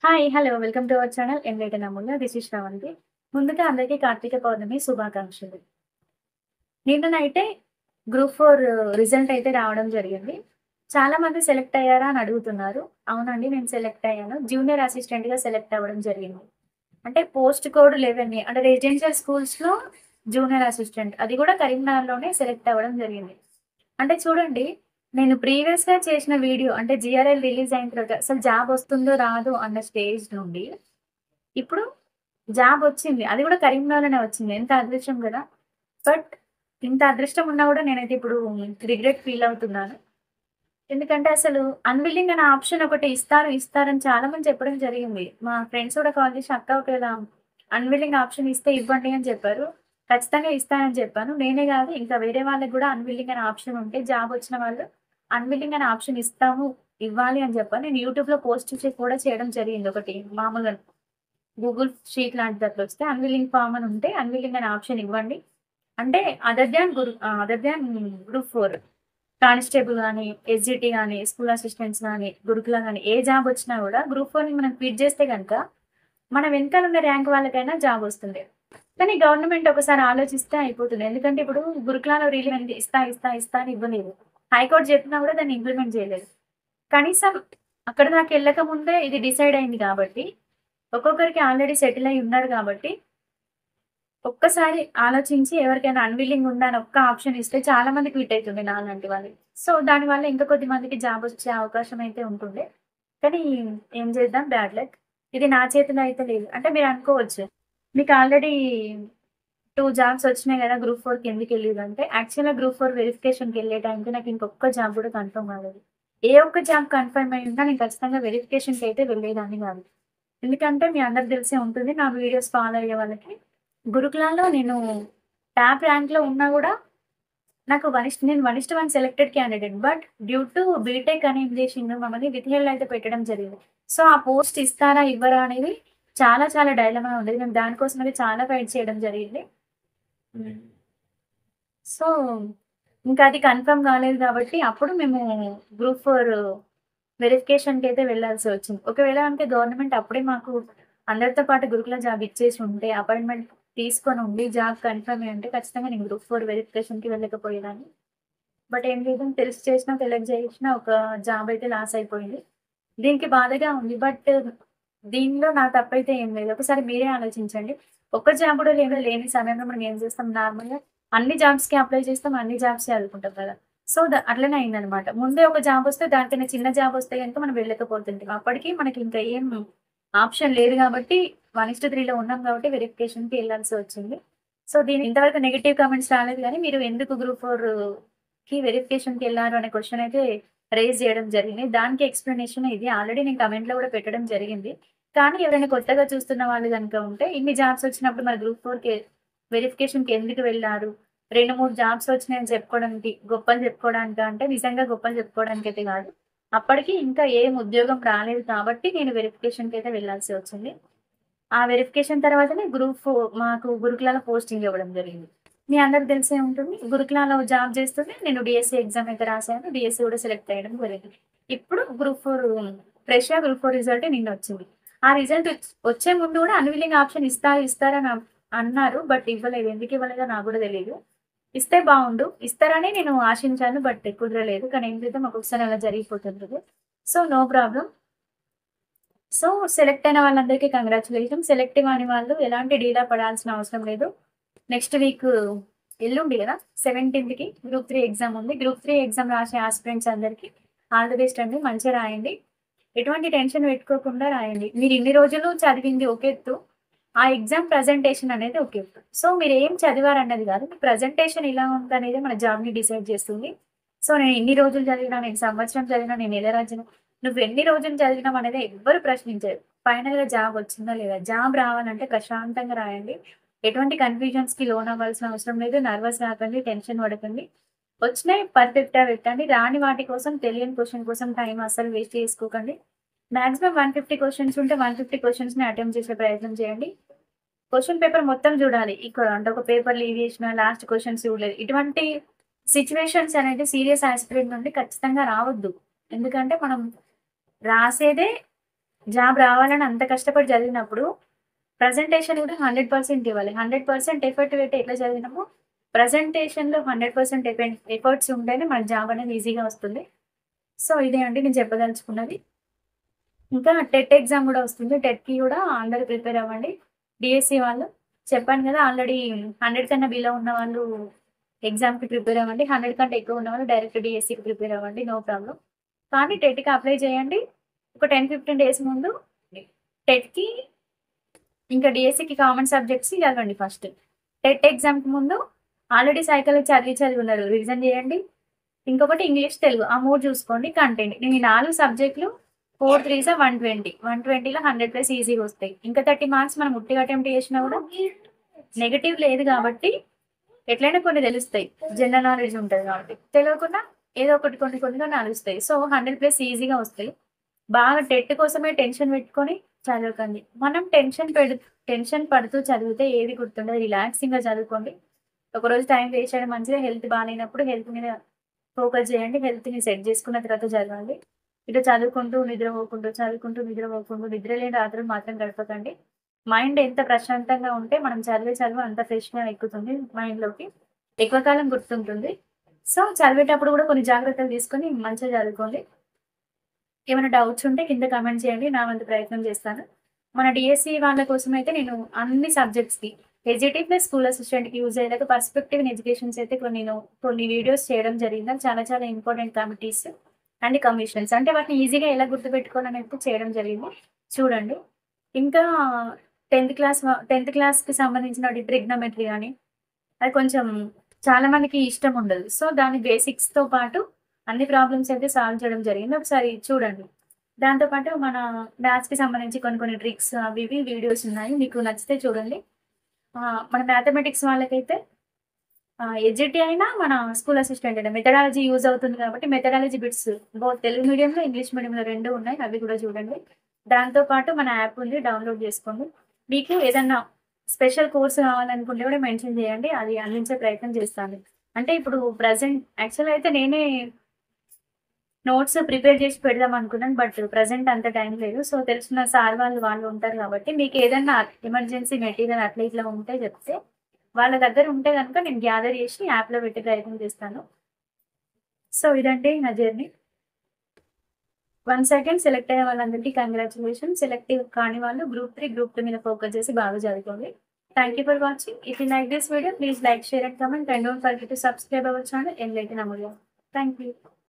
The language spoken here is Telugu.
Hi! Hello! Welcome to our channel enlighten Amulya. This is Sravanthi. ముందుగా అందరికీ కార్తీక పౌర్ణమి శుభాకాంక్షలు. నిన్న నైటే గ్రూప్ 4 రిజల్ట్ అయితే రావడం జరిగింది. చాలామంది సెలెక్ట్ అయ్యారా అని అడుగుతున్నారు. అవునండి. నేను సెలెక్ట్ అయ్యాను. జూనియర్ అసిస్టెంట్‌గా సెలెక్ట్ అవ్వడం జరిగింది. అంటే పోస్ట్ కోడ్ 11 అంటే రెసిడెన్షియల్ స్కూల్స్‌లో జూనియర్ అసిస్టెంట్. అది కూడా కరీంనగర్‌లోనే సెలెక్ట్ అవ్వడం జరిగింది. అంటే చూడండి, నేను ప్రీవియస్‌గా చేసిన వీడియో అంటే జీఆర్ఎల్ రిలీజ్ అయిన తర్వాత అసలు జాబ్ వస్తుందో రాదో అన్న స్టేజ్ నుండి ఇప్పుడు జాబొచ్చింది. అది గూడా కరీంనగర్‌లోనే వచ్చింది. ఎంత అదృష్టం గదా! బట్ ఇంత అదృష్టం ఉన్నా గూడా నేనైతే ఇప్పుడు రిగ్రెట్ ఫీల్ అవుతున్నాను. ఎందుకంటే అసలు అన్‌విల్లింగ్ అనే ఆప్షన్ ఒకటి ఇస్తారని చాలా మంది చెప్పడం జరిగింది. మా ఫ్రెండ్స్ గూడా కాల్ చేసి అక్క ఒకవేళ అన్‌విల్లింగ్ ఆప్షన్ ఇస్తే ఇవ్వండి అని చెప్పారు. ఖచ్చితంగా ఇస్తానని చెప్పాను. నేనే గాదు ఇంకా వేరే వాళ్ళకి గూడా అన్‌విల్లింగ్ అనే ఆప్షన్ ఉంటే జాబ్ వచ్చిన వాళ్ళు అన్‌విల్లింగ్ అనే ఆప్షన్ ఇస్తాము, ఇవ్వాలి అని చెప్పాను. నేను యూట్యూబ్‌లో పోస్ట్ కూడా చేయడం జరిగింది ఒకటి మామూలుగా గూగుల్ షీట్ లాంటిది అట్లొస్తే అన్‌విల్లింగ్ ఫార్మ్ అని ఉంటే అన్‌విల్లింగ్ అనే ఆప్షన్ ఇవ్వండి. అంటే అదర్ దాన్ గ్రూప్ 4 కానిస్టేబుల్ గాని, ఎస్‌జిటి గాని, స్కూల్ అసిస్టెంట్స్ గాని, గురుకుల గాని ఏ జాబ్ వచ్చినా గూడా గ్రూప్ 4ని మనం క్విట్ జేస్తే గనక మన వెనకాల ఉన్న ర్యాంక్ వాళ్ళకైనా జాబ్ వస్తుంది. కానీ గవర్నమెంట్ ఒకసారి ఆలోచిస్తే అయిపోతుంది. ఎందుకంటే ఇప్పుడు గురుకులాలో రిలీవ్ ఇస్తా అని ఇవ్వలేదు. హైకోర్ట్ చెప్పినా గూడా దాన్ని ఇంప్లిమెంట్ చేయలేదు. కనీసం అక్కడి దాకా ఎళ్ళక ముందే ఇది డిసైడ్ అయింది కాబట్టి ఒక్కొక్కరికి ఆల్రెడీ సెటిల్ అయ్యి ఉన్నారు గాబట్టి, ఒక్కసారి ఆలోచించి ఎవరికైనా అన్‌విల్లింగ్ ఉందా అని ఒక్క ఆప్షన్ ఇస్తే చాలా మంది క్విట్ అయితుండే నాలాంటి వాళ్ళకి. సో, దానివల్ల ఇంకా కొద్ది మందికి జాబ్ వచ్చే అవకాశం అయితే ఉంటుండే. కానీ ఏం చేద్దాం బ్యాడ్ లక్. ఇది నా చేతిలో అయితే లేదు. అంటే మీరు అనుకోవచ్చు, మీకు ఆల్రెడీ 2 జాబ్స్ వచ్చినాయి గదా! గ్రూప్ 4కి ఎందుకెళ్ళిర్రు అంటే, యాక్చువల్‌గా గ్రూప్ 4 వెరిఫికేషన్‌కెళ్ళే టైంకి నాకు ఇంకొక్క జాబ్ గూడా కన్ఫర్మ్ కాలేదు. ఏ ఒక్క జాబ్ కన్ఫర్మ్ అయ్యి ఉన్నా నేను ఖచ్చితంగా వెరిఫికేషన్‌కైతే వెళ్ళేదాన్ని గాదు. ఎందుకంటే మీ అందరికి తెలిసే ఉంటుంది. నా వీడియోస్ ఫాలో అయ్యే వాళ్ళకి. గురుకులాల్లో నేను టాప్ ర్యాంక్‌లో ఉన్నా గూడా నాకు నేను 1:1 selected candidate. But due to B Tech అని ఏం చేశిండు మమ్మల్ని విథ్ అయితే పెట్టడం జరిగింది. సో, ఆ పోస్ట్ ఇస్తారా? ఇవ్వరా? అనేది చాలా చాలా డైలమా ఉండేది. మేము దానికోసమయితే చాలా ఫైట్ చేయడం జరిగింది. హ్మ్. సో, ఇంకా అది కన్ఫర్మ్ కాలేదు కాబట్టి అప్పుడు మేము గ్రూప్ 4 వెరిఫికేషన్‌కైతే వెళ్ళాల్సి వచ్చింది. ఒకవేళ అంటే గవర్నమెంట్ అప్పుడే మాకు అందరితో పాటు గురుకుల జాబ్ ఇచ్చేసి ఉంటే, అపాయింట్‌మెంట్ తీసుకొని ఉండి జాబ్ కన్ఫర్మ్ అయ్యి ఉంటే ఖచ్చితంగా నేను గ్రూప్ 4 వెరిఫికేషన్‌కి వెళ్ళకపోయేదాన్ని. బట్ ఏం లేదు తెలిసి చేసినా, తెలియక చేసినా ఒక జాబ్ అయితే లాస్ అయిపోయింది. దీనికి బాధగా ఉంది. బట్ దీనిలో నా తప్పైతే ఏం లేదు. ఒకసారి మీరే ఆలోచించండి. ఒక్క జాబ్ కూడా లేని సమయంలో మనం ఏం చేస్తాం నార్మల్‌గా అన్ని జాబ్స్‌కి అప్లై చేస్తాం. అన్ని జాబ్స్ చదువుకుంటాం కదా! సో, అట్లనే అయిందనమాట. ముందే ఒక జాబ్ వస్తే దానికన్నా చిన్న జాబ్ వస్తే గనుక మనం వెళ్ళకపోతుంటిమి. అప్పటికి మనకి ఇంకా ఏం ఆప్షన్ లేదు కాబట్టి 1:3లో ఉన్నాం కాబట్టి వెరిఫికేషన్‌కి ఎళ్ళాల్సి వచ్చింది. సో, దీని ఇంతవరకు నెగెటివ్ కామెంట్స్ రాలేదు గానీ, మీరు ఎందుకు గ్రూప్ 4కి వెరిఫికేషన్‌కెళ్లారు అనే క్వెషన్ అయితే రైజ్ చేయడం జరిగింది. దానికి ఎక్స్‌ప్లనేషన్ ఇది. ఆల్రెడీ నేను కమెంట్‌లో కూడా పెట్టడం జరిగింది. కానీ ఎవరైనా కొత్తగా చూస్తున్న వాళ్ళు గనుక ఉంటే, ఇన్ని జాబ్స్ వచ్చినప్పుడు మరి గ్రూప్ 4కి వెరిఫికేషన్‌కి ఎందుకు వెళ్లారు? 2, 3 జాబ్స్ వచ్చినాయని చెప్పుకోవడానికి, గొప్పలు చెప్పుకోవడానికా అంటే నిజంగా గొప్పలు చెప్పుకోవడానికైతే కాదు. అప్పటికి ఇంకా ఏం ఉద్యోగం రాలేదు కాబట్టి నేను వెరిఫికేషన్‌కైతే వెళ్ళాల్సి వచ్చింది. ఆ వెరిఫికేషన్ తర్వాతనే మాకు గురుకులాలో పోస్టింగ్ ఇవ్వడం జరిగింది. మీ అందరికి తెలిసే ఉంటుంది. గురుకులాలో జాబ్ చేస్తూనే నేను డీఎస్సీ ఎగ్జామ్ అయితే రాసాను. డీఎస్సీ కూడా సెలెక్ట్ అయ్యడం జరిగింది. ఇప్పుడు గ్రూప్ 4 ఫ్రెష్‌గా గ్రూప్ 4 రిజల్ట్ నిన్నొచ్చింది. ఆ రిజల్ట్ వచ్చే ముందు కూడా అన్‌విల్లింగ్ ఆప్షన్ ఇస్తారని అన్నారు. బట్ ఇవ్వలేదు. ఎందుకు ఇవ్వలేదో నాకు కూడా తెలీదు. ఇస్తే బావుండు. ఇస్తారని నేను ఆశించాను. బట్ కుదరలేదు. కానీ ఏం చేద్దాం ఒక్కొక్కసారి అలా జరిగిపోతుంటది. So, no problem. So, select అయిన వాళ్ళందరికీ కంగ్రాచ్యులేషన్స్. సెలెక్ట్ కాని వాళ్ళు ఎలాంటి డీలా పడాల్సిన అవసరం లేదు. నెక్స్ట్ వీక్ ఎల్లుండి గదా! 17కి గ్రూప్ 3 ఎగ్జామ్ ఉంది. గ్రూప్ 3 ఎగ్జామ్ రాసే ఆస్పిరెంట్స్ అందరికి ఆల్ ది బెస్ట్ అండి. మంచిగా రాయండి. ఎటువంటి టెన్షన్ పెట్టుకోకుండా రాయండి. మీరు ఇన్ని రోజులు చదివింది ఒక ఎత్తు. ఆ ఎగ్జామ్ ప్రెజెంటేషన్ అనేది ఒక ఎత్తు. సో, మీరేం చదివారన్నది గాదు. మీ ప్రెజెంటేషన్ ఎలా ఉందనేదే మన జాబ్‌ని డిసైడ్ చేస్తుంది. సో, నేను ఇన్ని రోజులు చదివినా, నేను సంవత్సరం చదివినా, నేను నెల రాసినా, నువ్వెన్ని రోజులు చదివినావు అనేది ఎవ్వరు ప్రశ్నించరు. ఫైనల్‌గా జాబ్ వచ్చిందా లేదా? జాబ్ రావాలంటే ప్రశాంతంగా రాయండి. ఎటువంటి కన్‌ఫ్యూజన్స్‌కి లోనవ్వాల్సిన అవసరం లేదు. నర్వస్ కాకండి, టెన్షన్ పడకండి. వచ్చినయి పర్ఫెక్ట్‌గా పెట్టండి. రాని వాటి కోసం, తెలియని క్వెషన్ కోసం టైం అస్సలు వేస్ట్ చేసుకోకండి. మాక్సిమం 150 క్వెషన్స్ ఉంటే 150 క్వెషన్స్‌ని అటెంప్ట్ చేసే ప్రయత్నం చేయండి. క్వెషన్ పేపర్ మొత్తం చూడాలి. అంటే ఒక పేపర్ లీవ్ చేసినా, లాస్ట్ క్వెషన్స్ చూడలేదు. ఇటువంటి సిట్యుయేషన్స్ అనేది సీరియస్ యాస్పిరెంట్ నుండి ఖచ్చితంగా రావద్దు. ఎందుకంటే మనం రాసేదే జాబ్ రావాలని అంత కష్టపడి చదివినప్పుడు ప్రజెంటేషన్ కూడా 100% ఇవ్వాలి. 100% ఎఫర్ట్ పెట్టి ఎట్లా చదివినామో ప్రజెంటేషన్‌లో 100% ఎఫర్ట్స్ ఉంటేనే మనకు జాబ్ అనేది ఈజీగా వస్తుంది. సో, ఇదే అండి నేను చెప్పదలుచుకున్నది. ఇంకా టెట్ ఎగ్జామ్ గూడా వస్తుంది. టెట్‌కి గూడా అందరూ ప్రిపేర్ అవ్వండి. డీఎస్సీ వాళ్ళు చెప్పాను గదా! ఆల్రెడీ 100 కన్నా బిలో ఉన్న వాళ్ళు ఎగ్జామ్‌కి ప్రిపేర్ అవ్వండి. 100 కంటే ఎక్కువ ఉన్నవాళ్ళు డైరెక్ట్ డీఎస్సీకి ప్రిపేర్ అవ్వండి. No problem. కానీ టెట్‌కి అప్లై చేయండి. ఒక 10, 15 డేస్ ముందు టెట్‌కి ఇంకా డీఎస్సీకి కామన్ సబ్జెక్ట్స్ చదవండి ఫస్ట్. టెట్ ఎగ్జామ్‌కి ముందు ఆల్రెడీ సైకాలజీ చదివి ఉన్నారు. రివిజన్ చేయండి. ఇంకొకటి ఇంగ్లీష్, తెలుగు ఆ 3 చూసుకోండి. కంటెంట్. నేను ఈ 4 సబ్జెక్టులు 4 త్రీసా 120. 120లో 100+ ఈజీగా వస్తాయి. ఇంకా 30 మార్క్స్ మనం ఉట్టిగా అటెంప్ట్ చేసినా కూడా నెగెటివ్ లేదు కాబట్టి ఎట్లైనా కొన్ని తెలుస్తాయి. జనరల్ నాలెడ్జ్ ఉంటది కాబట్టి. తెలవకున్నా ఏదో ఒకటి కొన్నిగా నడుస్తాయి. సో, 100+ ఈజీగా వస్తాయి. బాగా టెట్ కోసమే టెన్షన్ పెట్టుకొని చదవకండి. మనం టెన్షన్ పడుతూ చదివితే ఏది గుర్తుండదు. రిలాక్సింగ్‌గా చదువుకోండి. ఒకరోజు టైం వేస్ట్ చేయడం మంచిదే. హెల్త్ బాలేనప్పుడు హెల్త్ మీద ఫోకస్ చేయండి. హెల్త్‌ని సెట్ చేసుకున్న తర్వాత చదవండి. ఇటు చదువుకుంటూ నిద్ర లేని రాత్రులు మాత్రం గడపకండి. మైండ్ ఎంత ప్రశాంతంగా ఉంటే మనం చదివే చదువు అంత ఫ్రెష్‌గా ఎక్కుతుంది మైండ్‌లోకి. ఎక్కువ కాలం గుర్తుంటుంది. సో, చదివేటప్పుడు కూడా కొన్ని జాగ్రత్తలు తీసుకొని మంచిగా చదువుకోండి. ఏమైనా డౌట్స్ ఉంటే కింద కామెంట్ చేయండి. నా వంతు ప్రయత్నం చేస్తాను. మన డీఎస్సీ వాళ్ళ కోసమైతే నేను అన్ని సబ్జెక్ట్స్‌కి ఎస్‌జిటి ప్లస్ స్కూల్ అసిస్టెంట్‌కి యూజ్ అయ్యేలాగా పర్స్పెక్టివ్ ఇన్ ఎడ్యుకేషన్స్ అయితే కొన్ని వీడియోస్ చేయడం జరిగింది. అవి చాలా చాలా ఇంపార్టెంట్ కమిటీస్ అండ్ కమిషన్స్. అంటే వాటిని ఈజీగా ఎలా గుర్తుపెట్టుకోవాలనైతే చేయడం జరిగింది. చూడండి. ఇంకా 10థ్ క్లాస్‌కి సంబంధించిన ట్రిగ్నోమెట్రీ గాని, అది కొంచెం చాలా మందికి ఇష్టం ఉండదు. సో, దాని బేసిక్స్‌తో పాటు అన్ని ప్రాబ్లమ్స్ అయితే సాల్వ్ చేయడం జరిగింది. ఒకసారి చూడండి. దాంతో పాటు మన మ్యాథ్స్‌కి సంబంధించి కొన్ని ట్రిక్స్ అవి ఇవి వీడియోస్ ఉన్నాయి. మీకు నచ్చితే చూడండి. మన మ్యాథమెటిక్స్ వాళ్ళకైతే ఎస్‌జిటి అయినా, మన స్కూల్ అసిస్టెంట్ అయినా మెథడాలజీ యూజ్ అవుతుంది కాబట్టి మెథడాలజీ బిట్స్ బోత్ తెలుగు మీడియంలో, ఇంగ్లీష్ మీడియంలో 2 ఉన్నాయి. అవి కూడా చూడండి. దాంతో పాటు మన యాప్ ఉంది. డౌన్‌లోడ్ చేసుకోండి. మీకు ఏదన్నా స్పెషల్ కోర్స్ కావాలనుకుంటే కూడా మెన్షన్ చేయండి. అది అందించే ప్రయత్నం చేస్తాను. అంటే ఇప్పుడు ప్రెజెంట్ యాక్చువల్‌గా అయితే నేనే నోట్స్ ప్రిపేర్ చేసి పెడదాం అనుకున్నాను. బట్ ప్రెజెంట్ అంత టైం లేదు. సో, తెలిసిన సార్ వాళ్ళు ఉంటారు కాబట్టి మీకేదన్నా ఎమర్జెన్సీ మెటీరియల్ అట్లా ఇట్లా ఉంటే చెప్తే వాళ్ళ దగ్గర ఉంటే గనుక నేను గ్యాదర్ చేసి యాప్‌లో పెట్టే ప్రయత్నం చేస్తాను. సో, ఇదండి నా జర్నీ. వన్స్ అగైన్ సెలెక్ట్ అయ్యే వాళ్ళందరికీ కంగ్రాచ్యులేషన్స్. సెలెక్టివ్ కాని వాళ్ళు గ్రూప్ 3, గ్రూప్ 2 మీద ఫోకస్ చేసి బాగా చదువుకోండి. Thank you for watching. If you like this video please like, share and comment. And don't forget to subscribe our channel enlighten Amulya. Thank you.